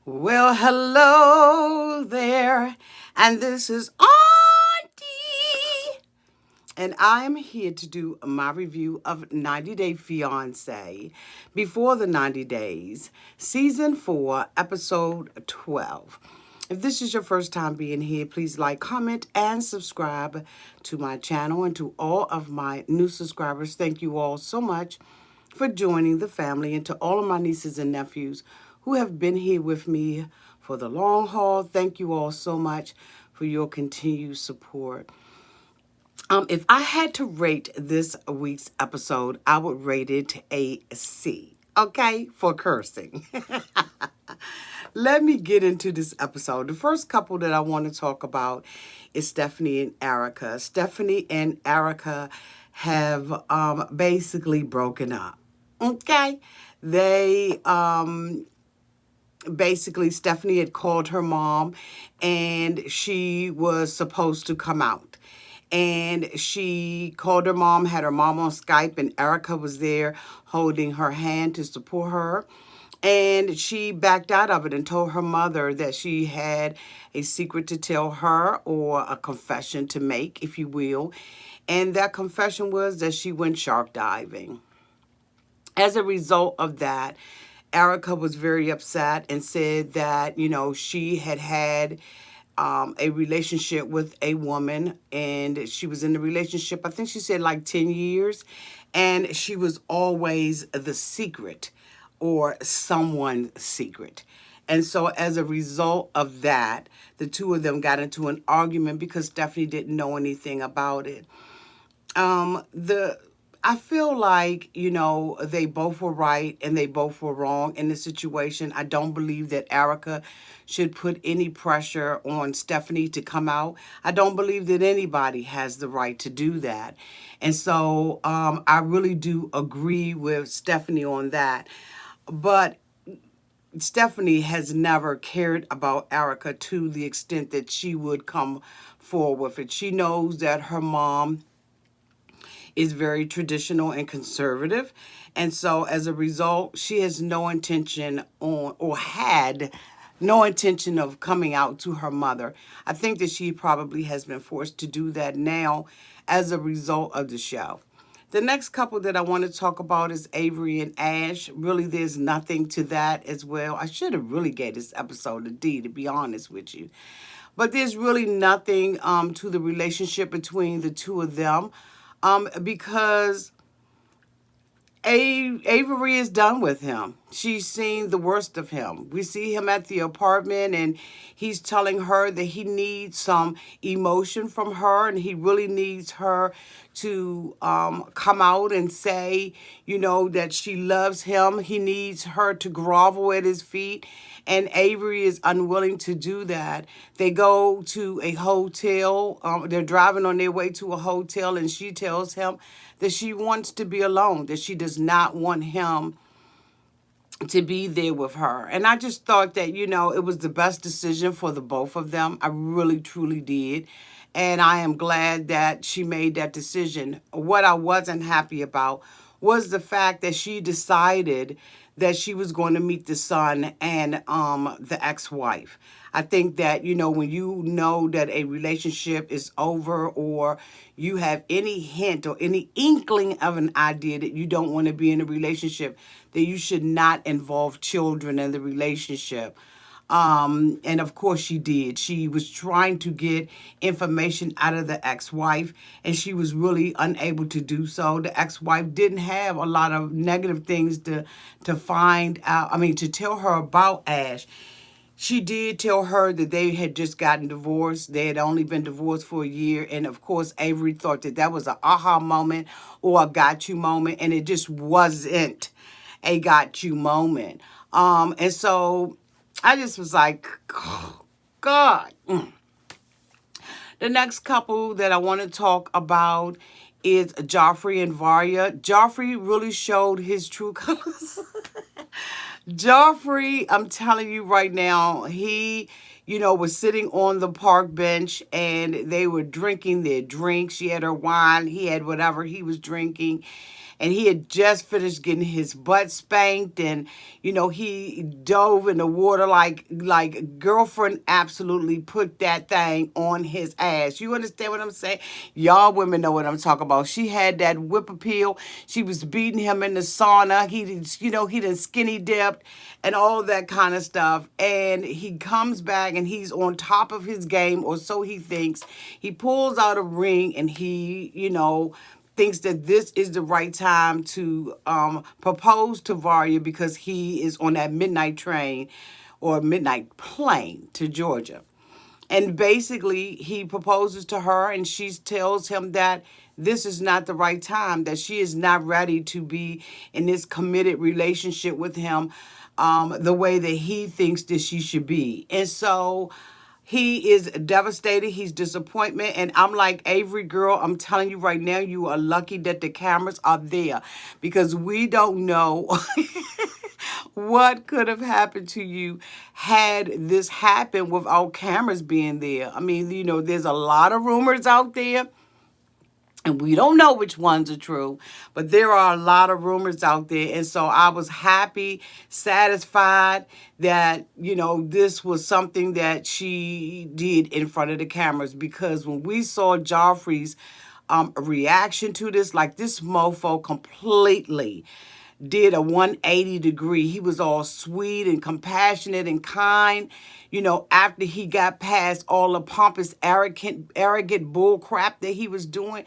Well, hello there, and this is Auntie, and I am here to do my review of 90 Day Fiance Before the 90 Days, Season 4, Episode 12. If this is your first time being here, please like, comment, and subscribe to my channel. And to all of my new subscribers, thank you all so much for joining the family. And to all of my nieces and nephews who have been here with me for the long haul, thank you all so much for your continued support. If I had to rate this week's episode, I would rate it a C, okay, for cursing. Let me get into this episode. The first couple that I want to talk about is Stephanie and Erica. Stephanie and Erica have basically broken up, okay? They basically, Stephanie had called her mom and she was supposed to come out. And she called her mom, had her mom on Skype, and Erica was there holding her hand to support her. And she backed out of it and told her mother that she had a secret to tell her, or a confession to make, if you will. And that confession was that she went shark diving. As a result of that, Erica was very upset and said that, she had a relationship with a woman, and she was in the relationship, I think she said like 10 years, and she was always the secret or someone's secret. And so as a result of that, the two of them got into an argument because Stephanie didn't know anything about it. The I feel like, they both were right and they both were wrong in the situation. I don't believe that Erica should put any pressure on Stephanie to come out. I don't believe that anybody has the right to do that. And so I really do agree with Stephanie on that. But Stephanie has never cared about Erica to the extent that she would come forward with it. She knows that her mom is very traditional and conservative. And so as a result, she has no intention on, or had no intention of coming out to her mother. I think that she probably has been forced to do that now as a result of the show. The next couple that I want to talk about is Avery and Ashe. Really, there's nothing to that as well. I should have really gave this episode a D, to be honest with you. But there's really nothing to the relationship between the two of them, because Avery is done with him. She's seen the worst of him. We see him at the apartment, and he's telling her that he needs some emotion from her, and he really needs her to come out and say, that she loves him. He needs her to grovel at his feet, and Avery is unwilling to do that. They go to a hotel. They're driving on their way to a hotel, and she tells him that she wants to be alone, that she does not want him to be there with her. And I just thought that, it was the best decision for the both of them. I really, truly did. And I am glad that she made that decision. What I wasn't happy about was the fact that she decided that she was going to meet the son and the ex-wife. I think that, when you know that a relationship is over, or you have any hint or any inkling of an idea that you don't want to be in a relationship, that you should not involve children in the relationship. And of course she did. She was trying to get information out of the ex-wife, and she was really unable to do so. The ex-wife didn't have a lot of negative things to find out, to tell her about Ashe. She did tell her that they had just gotten divorced. They had only been divorced for a year. And of course, Avery thought that that was an aha moment or a got you moment. And it just wasn't a got you moment. And so I just was like, oh, God. The next couple that I want to talk about is Joffrey and Varriya. Joffrey really showed his true colors. Joffrey, I'm telling you right now, he, was sitting on the park bench and they were drinking their drinks. She had her wine, he had whatever he was drinking. and he had just finished getting his butt spanked, and he dove in the water like girlfriend absolutely put that thing on his ass. You understand what I'm saying? Y'all women know what I'm talking about. She had that whip appeal. She was beating him in the sauna. He done skinny dipped and all that kind of stuff. And he comes back and he's on top of his game, or so he thinks. He pulls out a ring and he, thinks that this is the right time to propose to Varriya because he is on that midnight train or midnight plane to Georgia. And basically, he proposes to her, and she tells him that this is not the right time, that she is not ready to be in this committed relationship with him the way that he thinks that she should be. And so he is devastated. He's disappointment. And I'm like, Avery, girl, I'm telling you right now, you are lucky that the cameras are there, because we don't know what could have happened to you had this happened without cameras being there. I mean, there's a lot of rumors out there, and we don't know which ones are true, but there are a lot of rumors out there. And so I was happy, satisfied that, this was something that she did in front of the cameras, because when we saw Joffrey's reaction to this, like, this mofo completely did a 180 degree. He was all sweet and compassionate and kind, after he got past all the pompous, arrogant bull crap that he was doing.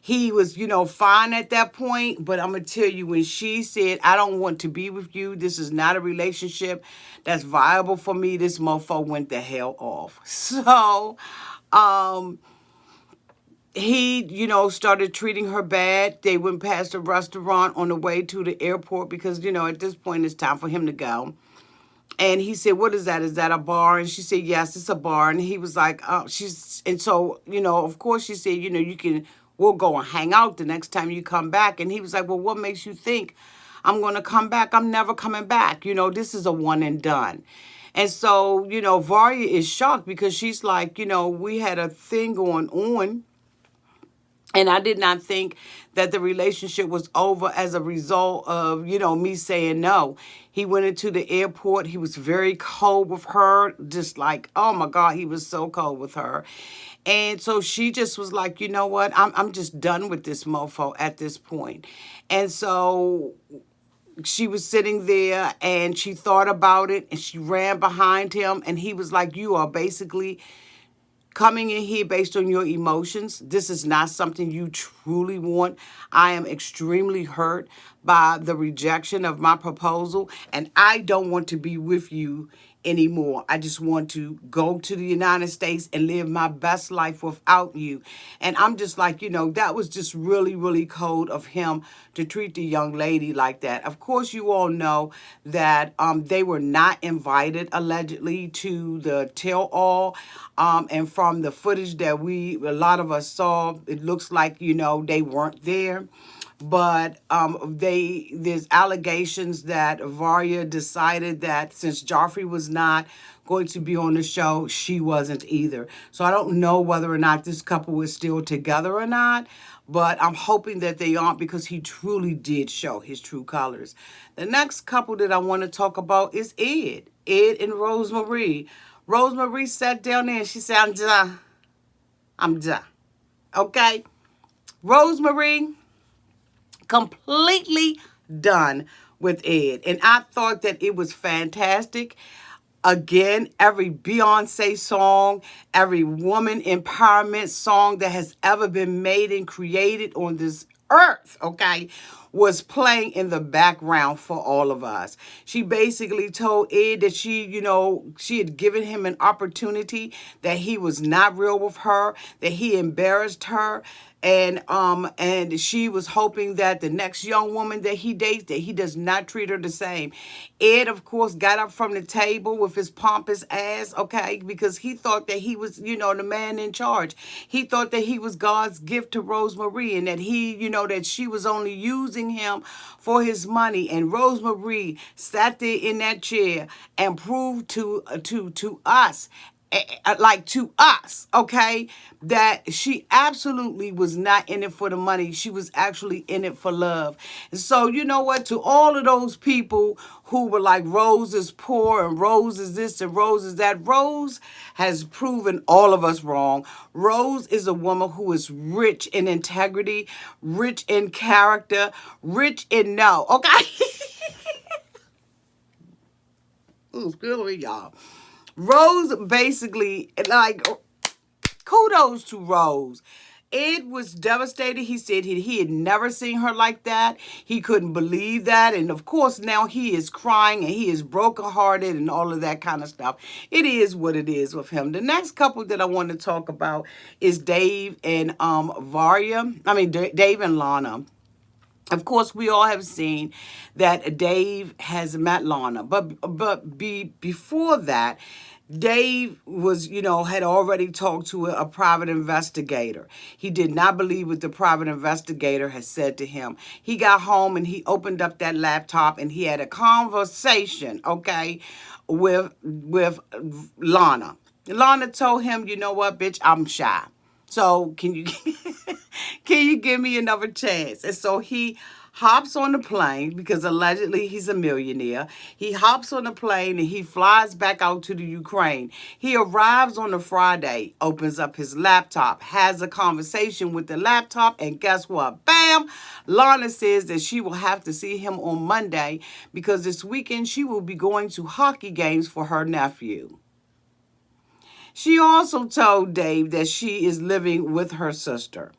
He was, fine at that point. But I'm going to tell you, when she said, I don't want to be with you, this is not a relationship that's viable for me, this mofo went the hell off. So, he, started treating her bad. They went past a restaurant on the way to the airport because, at this point it's time for him to go. And he said, what is that? Is that a bar? And she said, yes, it's a bar. And he was like, and so, of course she said, we'll go and hang out the next time you come back. And he was like, well, what makes you think I'm going to come back? I'm never coming back. This is a one and done. And so, Varriya is shocked because she's like, we had a thing going on. And I did not think that the relationship was over as a result of, me saying no. He went into the airport. He was very cold with her, just like, oh my God, he was so cold with her. And so she just was like, you know what? I'm just done with this mofo at this point. And so she was sitting there and she thought about it and she ran behind him. And he was like, you are basically coming in here based on your emotions. This is not something you truly want. I am extremely hurt by the rejection of my proposal, and I don't want to be with you anymore. I just want to go to the United States and live my best life without you. And I'm just like, that was just really, really cold of him to treat the young lady like that. Of course, you all know that they were not invited, allegedly, to the tell-all. And from the footage that a lot of us saw, it looks like, they weren't there. But there's allegations that Varriya decided that since Joffrey was not going to be on the show, she wasn't either. So I don't know whether or not this couple is still together or not, but I'm hoping that they aren't, because he truly did show his true colors. The next couple that I want to talk about is Ed and Rosemarie. Rosemarie sat down there and she said, I'm done. I'm done. Okay? Rosemarie, completely done with Ed. And I thought that it was fantastic. Again, every Beyonce song, every woman empowerment song that has ever been made and created on this earth, okay, was playing in the background for all of us. She basically told Ed that she had given him an opportunity, that he was not real with her, that he embarrassed her, and she was hoping that the next young woman that he dates, that he does not treat her the same. Ed, of course, got up from the table with his pompous ass, okay, because he thought that he was, the man in charge. He thought that he was God's gift to Rosemarie, and that that she was only using him for his money. And Rosemarie sat there in that chair and proved to us like to us, okay, that she absolutely was not in it for the money. She was actually in it for love. And so, you know what, to all of those people who were like, Rose is poor and Rose is this and Rose is that, Rose has proven all of us wrong. Rose is a woman who is rich in integrity, rich in character, rich in no, okay? Ooh, excuse me, y'all. Rose basically, like, kudos to Rose. It was devastating. He said he had never seen her like that. He couldn't believe that. And of course, now he is crying and he is brokenhearted and all of that kind of stuff. It is what it is with him. The next couple that I want to talk about is Dave and Varriya. I mean, Dave and Lana. Of course, we all have seen that Dave has met Lana, but before that, Dave was, had already talked to a private investigator. He did not believe what the private investigator had said to him. He got home and he opened up that laptop and he had a conversation, okay, with Lana. Lana told him, you know what, bitch, I'm shy. So can you can you give me another chance? And so he hops on the plane because allegedly he's a millionaire. He hops on the plane and he flies back out to the Ukraine. He arrives on a Friday, opens up his laptop, has a conversation with the laptop, and guess what? Bam! Lana says that she will have to see him on Monday because this weekend she will be going to hockey games for her nephew. She also told Dave that she is living with her sister.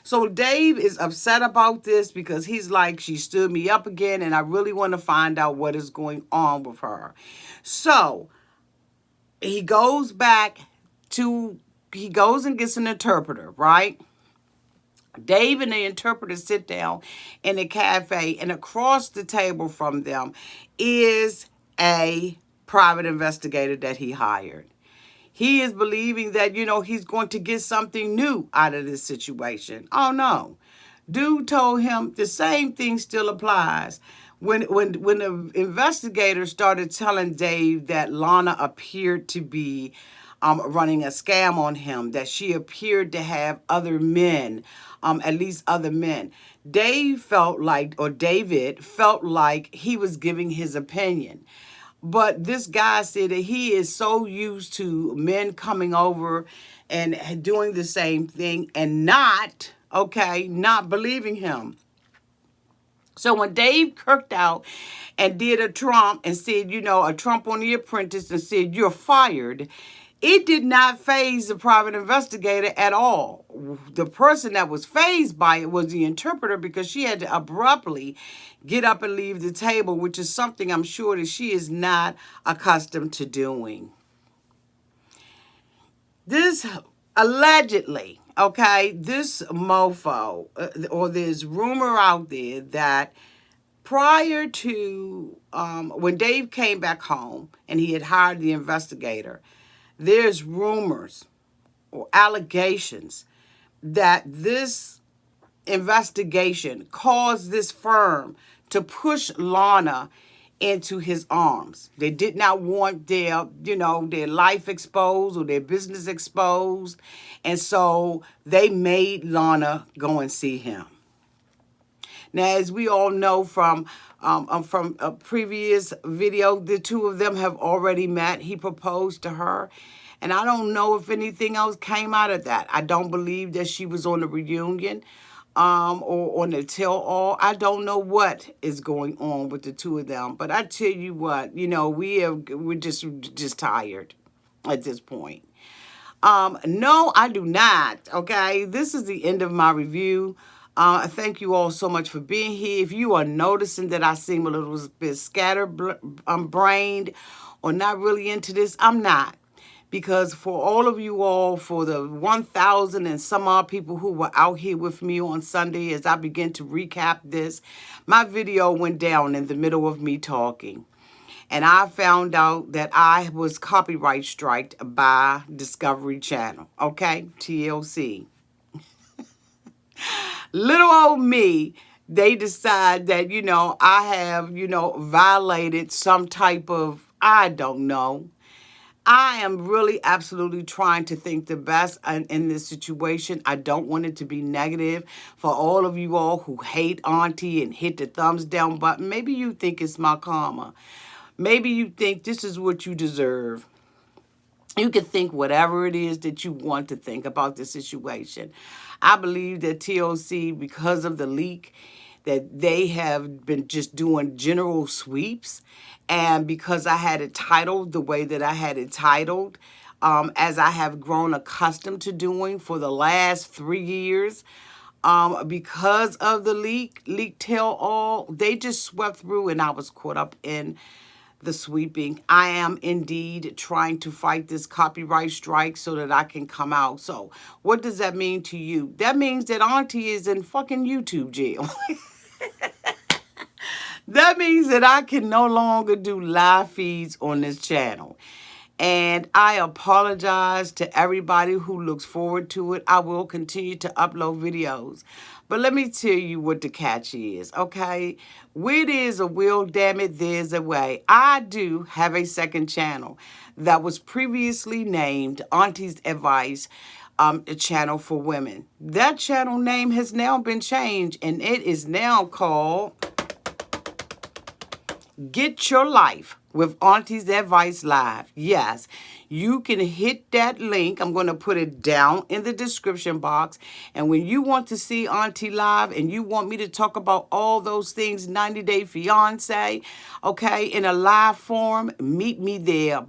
So Dave is upset about this because he's like, she stood me up again and I really want to find out what is going on with her. So he goes and gets an interpreter, right? Dave and the interpreter sit down in a cafe, and across the table from them is a private investigator that he hired. He is believing that, he's going to get something new out of this situation. Oh, no. Dude told him the same thing still applies. When the investigator started telling Dave that Lana appeared to be running a scam on him, that she appeared to have other men, at least other men, David felt like he was giving his opinion. But this guy said that he is so used to men coming over and doing the same thing and not believing him. So when Dave kirked out and did a Trump and said, a Trump on The Apprentice and said, you're fired, it did not faze the private investigator at all. The person that was fazed by it was the interpreter because she had to abruptly get up and leave the table, which is something I'm sure that she is not accustomed to doing. This allegedly, this mofo, or there's rumor out there that prior to when Dave came back home and he had hired the investigator, there's rumors or allegations that this investigation caused this firm to push Lana into his arms. They did not want their life exposed or their business exposed. And so they made Lana go and see him. Now, as we all know from a previous video, the two of them have already met. He proposed to her. And I don't know if anything else came out of that. I don't believe that she was on the reunion or on the tell-all. I don't know what is going on with the two of them. But I tell you what, we're just tired at this point. No, I do not. Okay, this is the end of my review. Thank you all so much for being here. If you are noticing that I seem a little bit scatterbrained or not really into this, I'm not. Because for all of you all, for the 1,000 and some odd people who were out here with me on Sunday as I begin to recap this, my video went down in the middle of me talking. And I found out that I was copyright striked by Discovery Channel. Okay? TLC. Little old me, they decide that, I have, violated some type of, I don't know. I am really absolutely trying to think the best in this situation. I don't want it to be negative. For all of you all who hate Auntie and hit the thumbs down button, maybe you think it's my karma. Maybe you think this is what you deserve. You can think whatever it is that you want to think about the situation. I believe that TLC, because of the leak, that they have been just doing general sweeps. And because I had it titled the way that I had it titled, as I have grown accustomed to doing for the last 3 years, because of the leak tell all, they just swept through and I was caught up in the sweeping. I am indeed trying to fight this copyright strike so that I can come out. So what does that mean to you? That means that Auntie is in fucking YouTube jail. That means that I can no longer do live feeds on this channel. And I apologize to everybody who looks forward to it. I will continue to upload videos. But let me tell you what the catch is, okay? Where there's a will, damn it, there's a way. I do have a second channel that was previously named Auntie's Advice, a channel for women. That channel name has now been changed, and it is now called Get Your Life with Auntie's Advice Live. Yes, you can hit that link. I'm going to put it down in the description box. And when you want to see Auntie live and you want me to talk about all those things, 90 Day Fiance, okay, in a live form, meet me there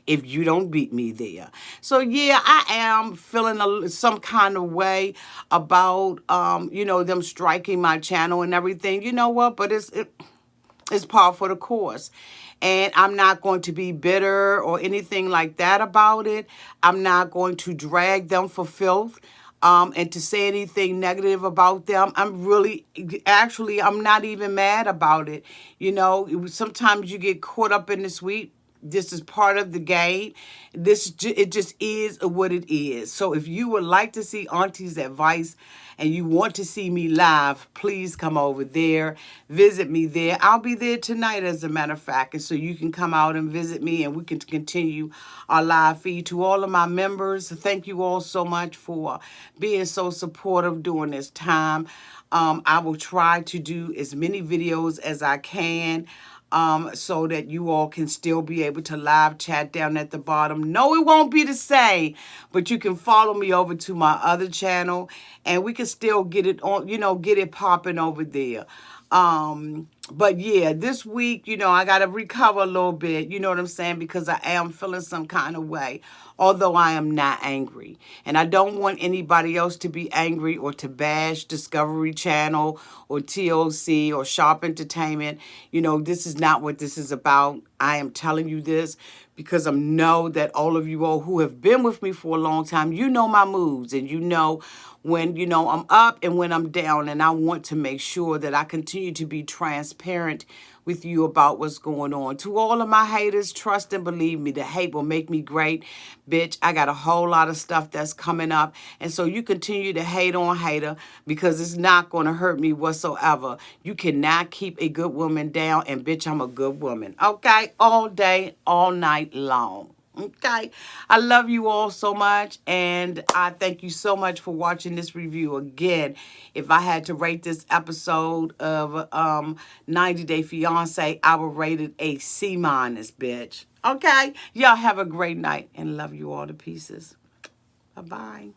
if you don't beat me there. So, yeah, I am feeling some kind of way about, them striking my channel and everything. You know what? But it's par for the course. And I'm not going to be bitter or anything like that about it. I'm not going to drag them for filth and to say anything negative about them. I'm not even mad about it. Sometimes you get caught up in the sweep. This is part of the game. It just is what it is. So if you would like to see Auntie's Advice and you want to see me live, please come over there. Visit me there. I'll be there tonight, as a matter of fact. And so you can come out and visit me and we can continue our live feed. To all of my members, thank you all so much for being so supportive during this time. I will try to do as many videos as I can. So that you all can still be able to live chat down at the bottom. No, it won't be the same, but you can follow me over to my other channel and we can still get it on, get it popping over there. But yeah, this week, I got to recover a little bit, you know what I'm saying? Because I am feeling some kind of way, although I am not angry. And I don't want anybody else to be angry or to bash Discovery Channel or TLC or Sharp Entertainment. This is not what this is about. I am telling you this because I know that all of you all who have been with me for a long time, you know my moods and you know when, I'm up and when I'm down, and I want to make sure that I continue to be transparent with you about what's going on. To all of my haters, trust and believe me, the hate will make me great. Bitch, I got a whole lot of stuff that's coming up. And so you continue to hate on hater because it's not going to hurt me whatsoever. You cannot keep a good woman down. And bitch, I'm a good woman. Okay? All day, all night long. Okay, I love you all so much, and I thank you so much for watching this review. Again, if I had to rate this episode of 90 Day Fiance, I would rate it a C-, bitch. Okay, y'all have a great night, and love you all to pieces. Bye-bye.